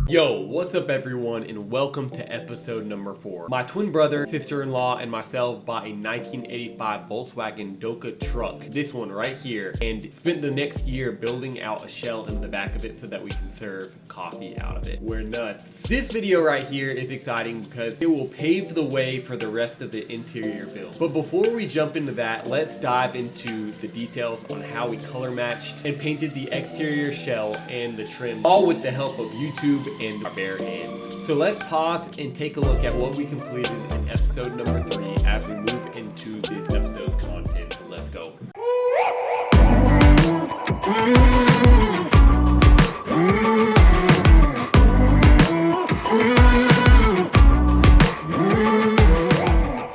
Yo, what's up everyone, and welcome to episode number 4. My twin brother, sister-in-law, and myself bought a 1985 Volkswagen Doka truck, this one right here, and spent the next year building out a shell in the back of it so that we can serve coffee out of it. We're nuts. This video right here is exciting because it will pave the way for the rest of the interior build. But before we jump into that, let's dive into the details on how we color matched and painted the exterior shell and the trim, all with the help of YouTube and our bare hands. So let's pause and take a look at what we completed in episode number 3 as we move into this episode's content. Let's go.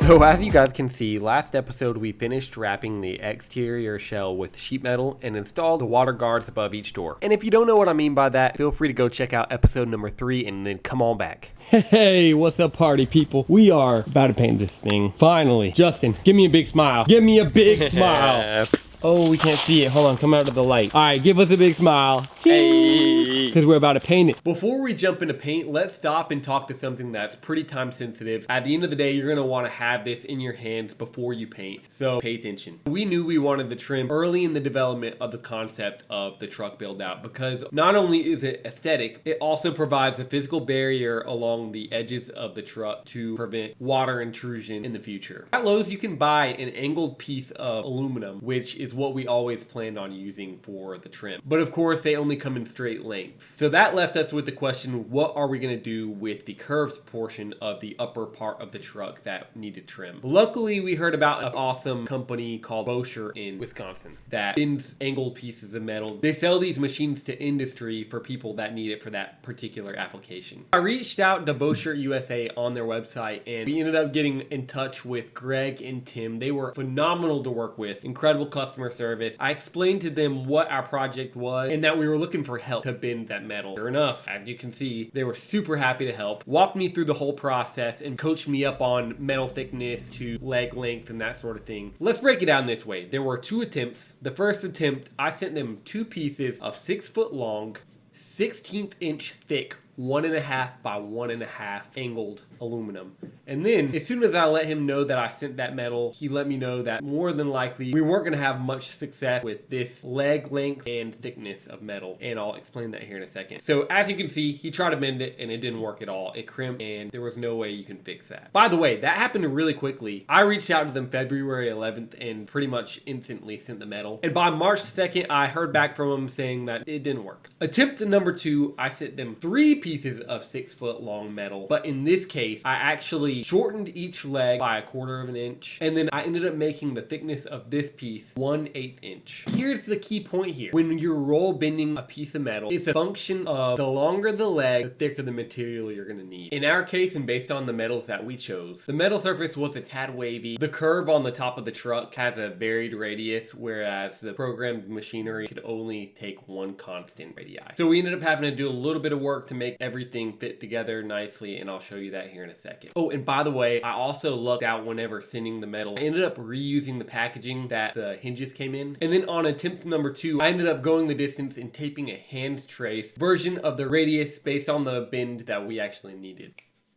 So as you guys can see, last episode we finished wrapping the exterior shell with sheet metal and installed the water guards above each door. And if you don't know what I mean by that, feel free to go check out episode number 3 and then come on back. Hey, what's up party people? We are about to paint this thing. Finally. Justin, give me a big smile. Give me a big smile. Oh, we can't see it. Hold on, come out of the light. All right, give us a big smile. Hey. Because we're about to paint it. Before we jump into paint, let's stop and talk to something that's pretty time sensitive. At the end of the day, you're going to want to have this in your hands before you paint. So pay attention. We knew we wanted the trim early in the development of the concept of the truck build out because not only is it aesthetic, it also provides a physical barrier along the edges of the truck to prevent water intrusion in the future. At Lowe's, you can buy an angled piece of aluminum, which is what we always planned on using for the trim. But of course, they only come in straight lengths. So that left us with the question, what are we going to do with the curved portion of the upper part of the truck that needed trim? Luckily, we heard about an awesome company called Bosher in Wisconsin that bends angled pieces of metal. They sell these machines to industry for people that need it for that particular application. I reached out to Bosher USA on their website and we ended up getting in touch with Greg and Tim. They were phenomenal to work with, incredible customer service. I explained to them what our project was and that we were looking for help to bend that metal. Sure enough, as you can see, they were super happy to help, walked me through the whole process and coached me up on metal thickness to leg length and that sort of thing. Let's break it down this way. There were 2 attempts. The first attempt, I sent them 2 pieces of 6 foot long, 1/16 inch thick, 1.5 by 1.5 angled aluminum. And then as soon as I let him know that I sent that metal, he let me know that more than likely we weren't going to have much success with this leg length and thickness of metal, and I'll explain that here in a second. So as you can see, he tried to bend it and it didn't work at all. It crimped and there was no way you can fix that. By the way, that happened really quickly. I reached out to them February 11th and pretty much instantly sent the metal, and by March 2nd I heard back from them saying that it didn't work. Attempt number 2, I sent them 3 pieces of 6 foot long metal, but in this case I actually shortened each leg by 1/4 of an inch, and then I ended up making the thickness of this piece 1/8 inch. Here's the key point here. When you're roll bending a piece of metal, it's a function of the longer the leg, the thicker the material you're going to need. In our case, and based on the metals that we chose, the metal surface was a tad wavy. The curve on the top of the truck has a varied radius, whereas the programmed machinery could only take one constant radii. So we ended up having to do a little bit of work to make everything fit together nicely, and I'll show you that here in a second. Oh, and by the way, I also lucked out whenever sending the metal. I ended up reusing the packaging that the hinges came in. And then on attempt number 2, I ended up going the distance and taping a hand trace version of the radius based on the bend that we actually needed.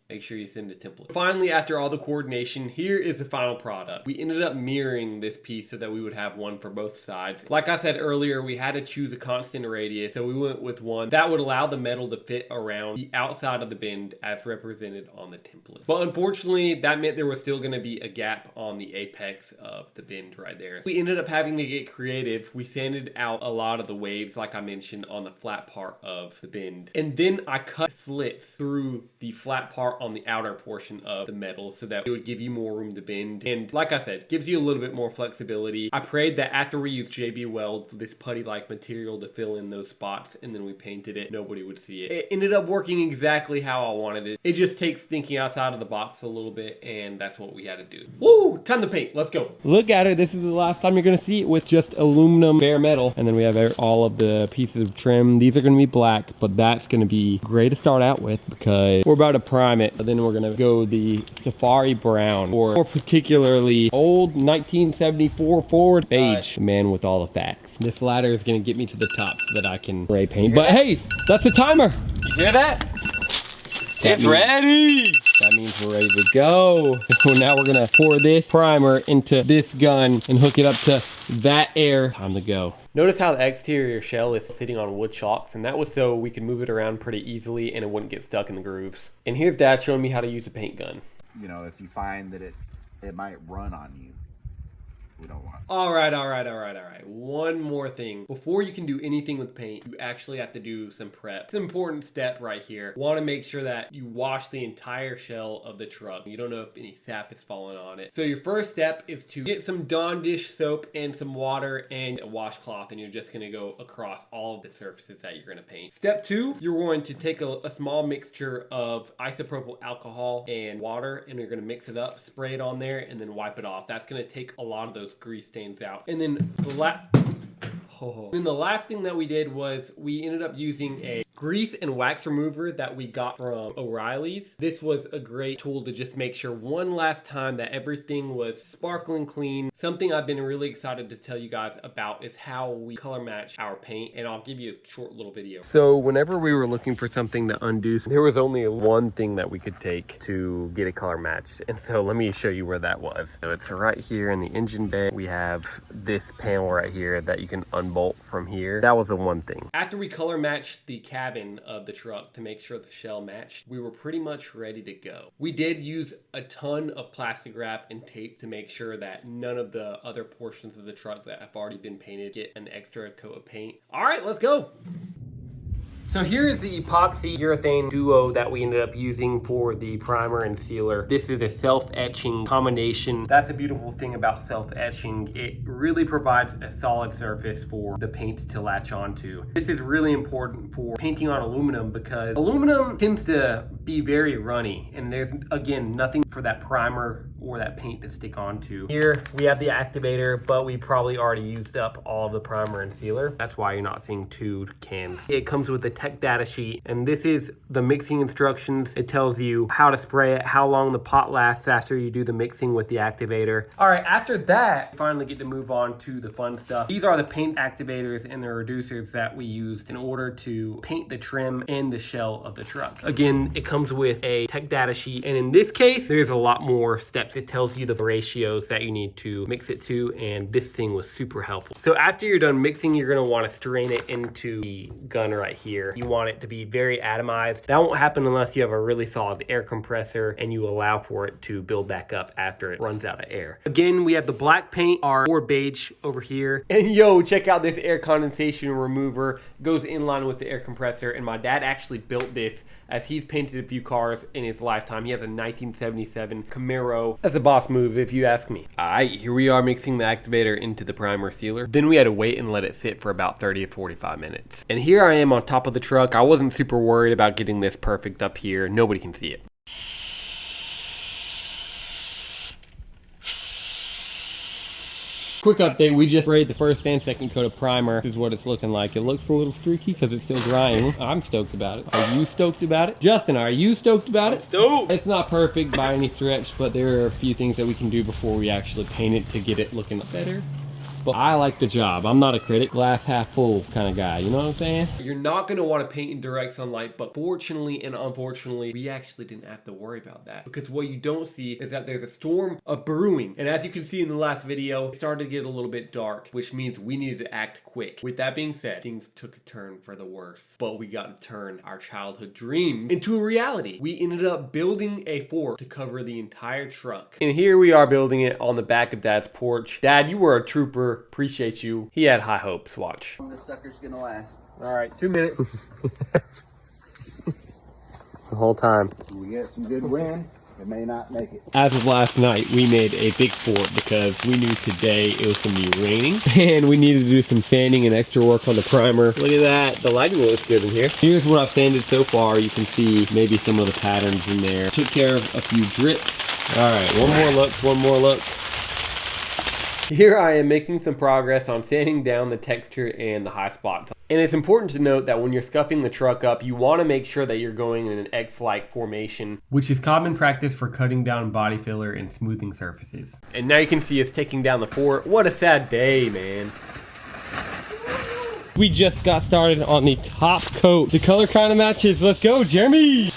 Make sure you send a template. Finally, after all the coordination, here is the final product. We ended up mirroring this piece so that we would have one for both sides. Like I said earlier, we had to choose a constant radius, so we went with one that would allow the metal to fit around the outside of the bend as represented on the template. But unfortunately, that meant there was still going to be a gap on the apex of the bend right there. We ended up having to get creative. We sanded out a lot of the waves, like I mentioned, on the flat part of the bend. And then I cut slits through the flat part on the outer portion of the metal so that it would give you more room to bend, and like I said, gives you a little bit more flexibility. I prayed that after we used JB Weld, this putty like material, to fill in those spots, and then we painted it, nobody would see it. It ended up working exactly how I wanted it. It just takes thinking outside of the box a little bit, and that's what we had to do. Woo! Time to paint. Let's go. Look at it. This is the last time you're going to see it with just aluminum bare metal, and then we have all of the pieces of trim. These are going to be black, but that's going to be great to start out with because we're about to prime it. Then we're gonna go the safari brown, or more particularly old 1974 Ford beige, the man with all the facts. This ladder is gonna get me to the top so that I can spray paint. But hey, that's the timer. You hear that? It's ready! That means we're ready to go. So now we're gonna pour this primer into this gun and hook it up to that air. Time to go. Notice how the exterior shell is sitting on wood chocks, and that was so we could move it around pretty easily and it wouldn't get stuck in the grooves. And here's Dad showing me how to use a paint gun. You know, if you find that it might run on you, we don't want it. All right. One more thing. Before you can do anything with paint, you actually have to do some prep. It's an important step right here. You want to make sure that you wash the entire shell of the truck. You don't know if any sap is falling on it. So your first step is to get some Dawn dish soap and some water and a washcloth, and you're just going to go across all of the surfaces that you're going to paint. Step 2, you're going to take a small mixture of isopropyl alcohol and water, and you're going to mix it up, spray it on there, and then wipe it off. That's going to take a lot of those grease stains out. And then the last thing that we did was we ended up using a grease and wax remover that we got from O'Reilly's. This was a great tool to just make sure one last time that everything was sparkling clean. Something I've been really excited to tell you guys about is how we color match our paint, and I'll give you a short little video. So whenever we were looking for something to undo, there was only one thing that we could take to get a color matched, and so let me show you where that was. So it's right here in the engine bay. We have this panel right here that you can unbolt from here. That was the one thing. After we color matched the cabin of the truck to make sure the shell matched, we were pretty much ready to go. We did use a ton of plastic wrap and tape to make sure that none of the other portions of the truck that have already been painted get an extra coat of paint. All right, let's go. So here is the epoxy urethane duo that we ended up using for the primer and sealer. This is a self-etching combination. That's the beautiful thing about self-etching. It really provides a solid surface for the paint to latch onto. This is really important for painting on aluminum because aluminum tends to be very runny, and there's, again, nothing for that primer or that paint to stick onto. Here we have the activator, but we probably already used up all of the primer and sealer. That's why you're not seeing 2 cans. It comes with a tech data sheet, and this is the mixing instructions. It tells you how to spray it, how long the pot lasts after you do the mixing with the activator. All right, after that, we finally get to move on to the fun stuff. These are the paint activators and the reducers that we used in order to paint the trim and the shell of the truck. Again, it comes with a tech data sheet, and in this case, there's a lot more steps. It tells you the ratios that you need to mix it to, and this thing was super helpful. So after you're done mixing, you're gonna wanna strain it into the gun right here. You want it to be very atomized. That won't happen unless you have a really solid air compressor and you allow for it to build back up after it runs out of air. Again, we have the black paint, our or beige over here. And yo, check out this air condensation remover. It goes in line with the air compressor, and my dad actually built this as he's painted a few cars in his lifetime. He has a 1977 Camaro. That's a boss move if you ask me. All right, here we are mixing the activator into the primer sealer. Then we had to wait and let it sit for about 30 to 45 minutes. And here I am on top of the truck. I wasn't super worried about getting this perfect up here. Nobody can see it. Quick update, we just sprayed the first and second coat of primer. This is what it's looking like. It looks a little streaky because it's still drying. I'm stoked about it. Are you stoked about it? Justin, are you stoked about it? I'm stoked! It's not perfect by any stretch, but there are a few things that we can do before we actually paint it to get it looking better. But I like the job. I'm not a critic, glass half full kind of guy. You know what I'm saying? You're not going to want to paint in direct sunlight, but fortunately and unfortunately, we actually didn't have to worry about that, because what you don't see is that there's a storm of brewing. And as you can see in the last video, it started to get a little bit dark, which means we needed to act quick. With that being said, things took a turn for the worse, but we got to turn our childhood dream into a reality. We ended up building a fort to cover the entire truck. And here we are building it on the back of Dad's porch. Dad, you were a trooper. Appreciate you. He had high hopes. Watch. This sucker's gonna last. All right, 2 minutes. The whole time. We get some good wind, it may not make it. As of last night, we made a big fort because we knew today it was gonna be raining and we needed to do some sanding and extra work on the primer. Look at that, the lighting looks good in here. Here's what I've sanded so far. You can see maybe some of the patterns in there. Took care of a few drips. All right, one more look. Here I am making some progress on sanding down the texture and the high spots. And it's important to note that when you're scuffing the truck up, you want to make sure that you're going in an X-like formation, which is common practice for cutting down body filler and smoothing surfaces. And now you can see us taking down the fort. What a sad day, man. We just got started on the top coat. The color kind of matches. Let's go, Jeremy!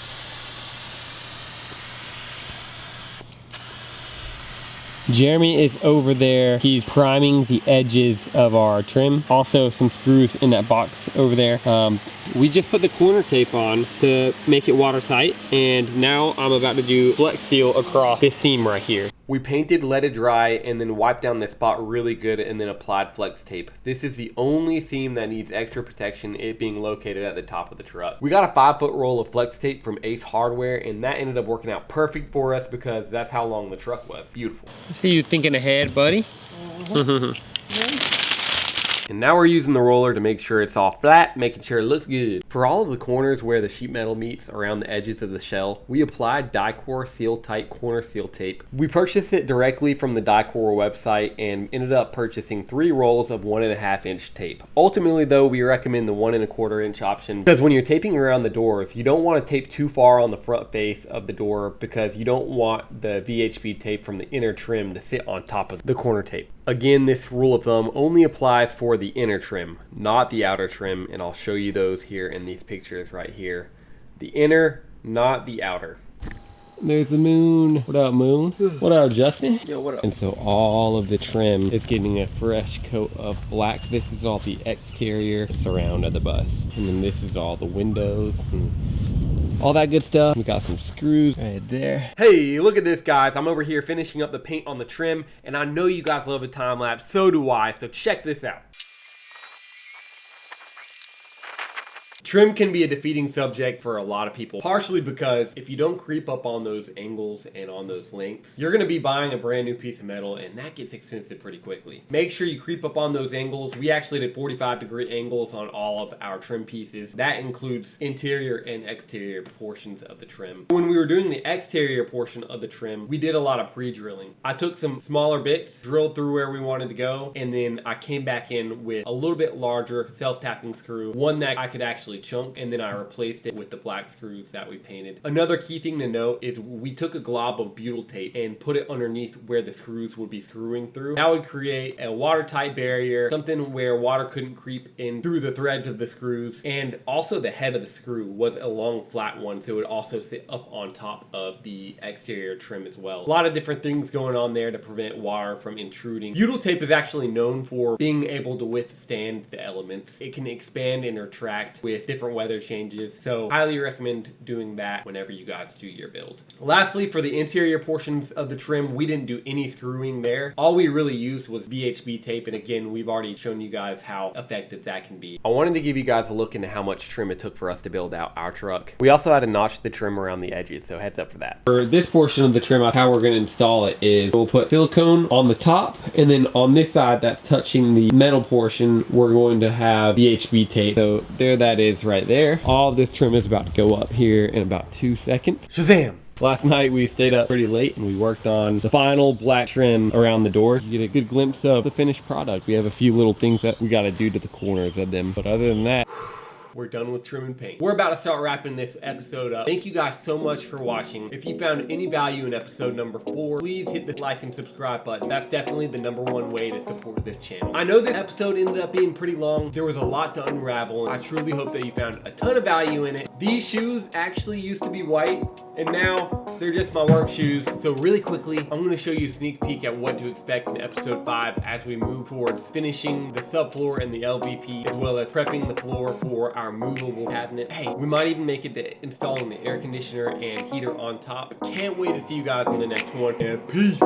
Jeremy is over there. He's priming the edges of our trim. Also some screws in that box over there. We just put the corner tape on to make it watertight, and now I'm about to do flex seal across this seam right here. We painted, let it dry, and then wiped down this spot really good and then applied flex tape. This is the only seam that needs extra protection, it being located at the top of the truck. We got a 5-foot roll of flex tape from Ace Hardware, and that ended up working out perfect for us because that's how long the truck was. Beautiful. I see you thinking ahead, buddy. And now we're using the roller to make sure it's all flat, making sure it looks good. For all of the corners where the sheet metal meets around the edges of the shell, we applied Dicor Seal Tight corner seal tape. We purchased it directly from the Dicor website and ended up purchasing 3 rolls of 1.5 inch tape. Ultimately though, we recommend the 1.25 inch option because when you're taping around the doors, you don't want to tape too far on the front face of the door because you don't want the VHB tape from the inner trim to sit on top of the corner tape. Again, this rule of thumb only applies for the inner trim, not the outer trim, and I'll show you those here in these pictures right here. The inner, not the outer. There's the moon. What up, moon? What up, Justin? Yo, what up? And so all of the trim is getting a fresh coat of black. This is all the exterior surround of the bus. And then this is all the windows and all that good stuff. We got some screws right there. Hey, look at this, guys. I'm over here finishing up the paint on the trim, and I know you guys love a time lapse. So do I. So check this out. Trim can be a defeating subject for a lot of people, partially because if you don't creep up on those angles and on those lengths, you're going to be buying a brand new piece of metal, and that gets expensive pretty quickly. Make sure you creep up on those angles. We actually did 45-degree angles on all of our trim pieces. That includes interior and exterior portions of the trim. When we were doing the exterior portion of the trim, we did a lot of pre-drilling. I took some smaller bits, drilled through where we wanted to go, and then I came back in with a little bit larger self-tapping screw, one that I could actually chunk, and then I replaced it with the black screws that we painted. Another key thing to note is we took a glob of butyl tape and put it underneath where the screws would be screwing through. That would create a watertight barrier, something where water couldn't creep in through the threads of the screws, and also the head of the screw was a long flat one, so it would also sit up on top of the exterior trim as well. A lot of different things going on there to prevent water from intruding. Butyl tape is actually known for being able to withstand the elements. It can expand and retract with different weather changes, so highly recommend doing that whenever you guys do your build. Lastly, for the interior portions of the trim, we didn't do any screwing there. All we really used was VHB tape, and again, we've already shown you guys how effective that can be. I wanted to give you guys a look into how much trim it took for us to build out our truck. We also had to notch the trim around the edges, so heads up for that. For this portion of the trim, how we're going to install it is we'll put silicone on the top, and then on this side that's touching the metal portion, we're going to have VHB tape. So there that is right there. All of this trim is about to go up here in about 2 seconds. Shazam! Last night we stayed up pretty late and we worked on the final black trim around the doors. You get a good glimpse of the finished product. We have a few little things that we got to do to the corners of them, but other than that, we're done with trim and paint. We're about to start wrapping this episode up. Thank you guys so much for watching. If you found any value in episode number 4, please hit the like and subscribe button. That's definitely the #1 way to support this channel. I know this episode ended up being pretty long. There was a lot to unravel, and I truly hope that you found a ton of value in it. These shoes actually used to be white, and now they're just my work shoes. So really quickly, I'm going to show you a sneak peek at what to expect in episode 5 as we move towards finishing the subfloor and the LVP, as well as prepping the floor for our movable cabinet. Hey, we might even make it to installing the air conditioner and heater on top. Can't wait to see you guys in the next one, and peace.